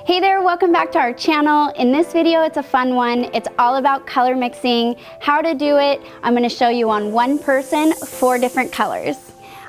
Hey there, welcome back to our channel. In this video, it's a fun one. It's all about color mixing, how to do it. I'm gonna show you on one person, 4 different colors.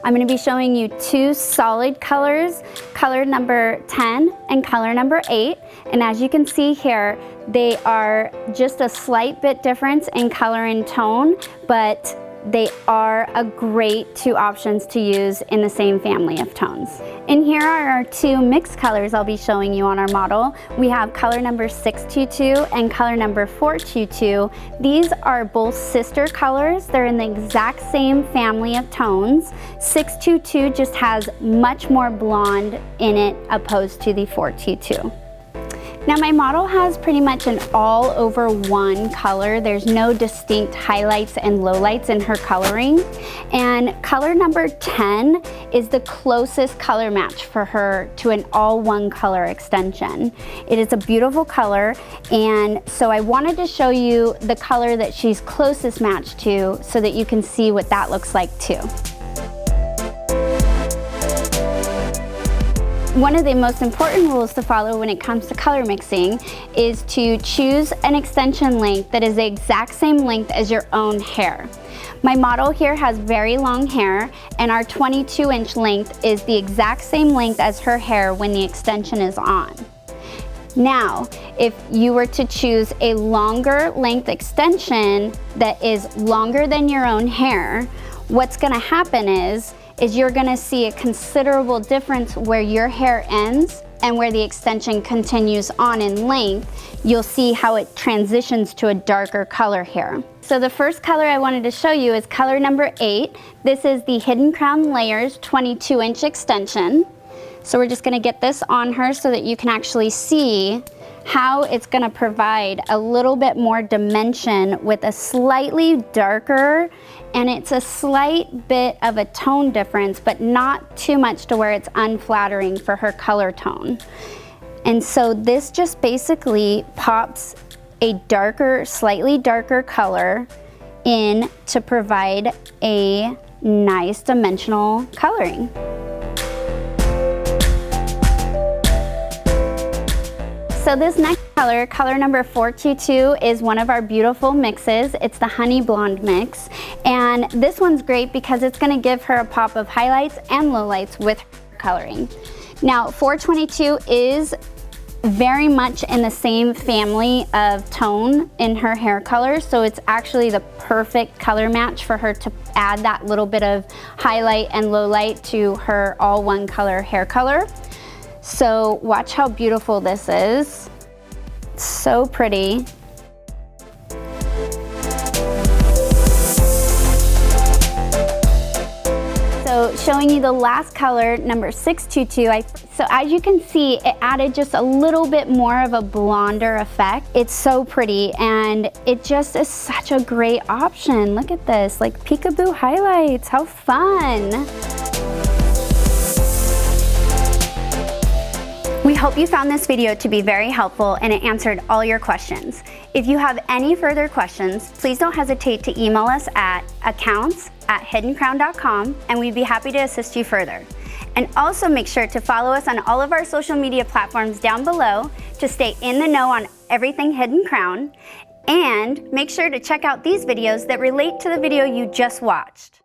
I'm gonna be showing you 2 solid colors, color number 10 and color number 8. And as you can see here, they are just a slight bit difference in color and tone, but they are a great 2 options to use in the same family of tones. And here are our 2 mixed colors I'll be showing you on our model. We have color number 622 and color number 422. These are both sister colors. They're in the exact same family of tones. 622 just has much more blonde in it opposed to the 422. Now my model has pretty much an all over one color. There's no distinct highlights and lowlights in her coloring. And color number 10 is the closest color match for her to an all one color extension. It is a beautiful color, and so I wanted to show you the color that she's closest matched to so that you can see what that looks like too. One of the most important rules to follow when it comes to color mixing is to choose an extension length that is the exact same length as your own hair. My model here has very long hair, and our 22-inch length is the exact same length as her hair when the extension is on. Now, if you were to choose a longer length extension that is longer than your own hair, what's gonna happen is you're gonna see a considerable difference where your hair ends and where the extension continues on in length. You'll see how it transitions to a darker color here. So the first color I wanted to show you is color number 8. This is the Hidden Crown Layers 22-inch extension. So we're just gonna get this on her so that you can actually see how it's gonna provide a little bit more dimension with a slightly darker, and it's a slight bit of a tone difference, but not too much to where it's unflattering for her color tone. And so this just basically pops a darker, slightly darker color in to provide a nice dimensional coloring. So this next color, color number 422, is one of our beautiful mixes. It's the Honey Blonde mix. And this one's great because it's gonna give her a pop of highlights and lowlights with her coloring. Now, 422 is very much in the same family of tone in her hair color, so it's actually the perfect color match for her to add that little bit of highlight and lowlight to her all one color hair color. So watch how beautiful this is. It's so pretty. So showing you the last color, number 622. So as you can see, it added just a little bit more of a blonder effect. It's so pretty, and it just is such a great option. Look at this, like peekaboo highlights, how fun. We hope you found this video to be very helpful and it answered all your questions. If you have any further questions, please don't hesitate to email us at accounts@hiddencrown.com, and we'd be happy to assist you further. And also make sure to follow us on all of our social media platforms down below to stay in the know on everything Hidden Crown. And make sure to check out these videos that relate to the video you just watched.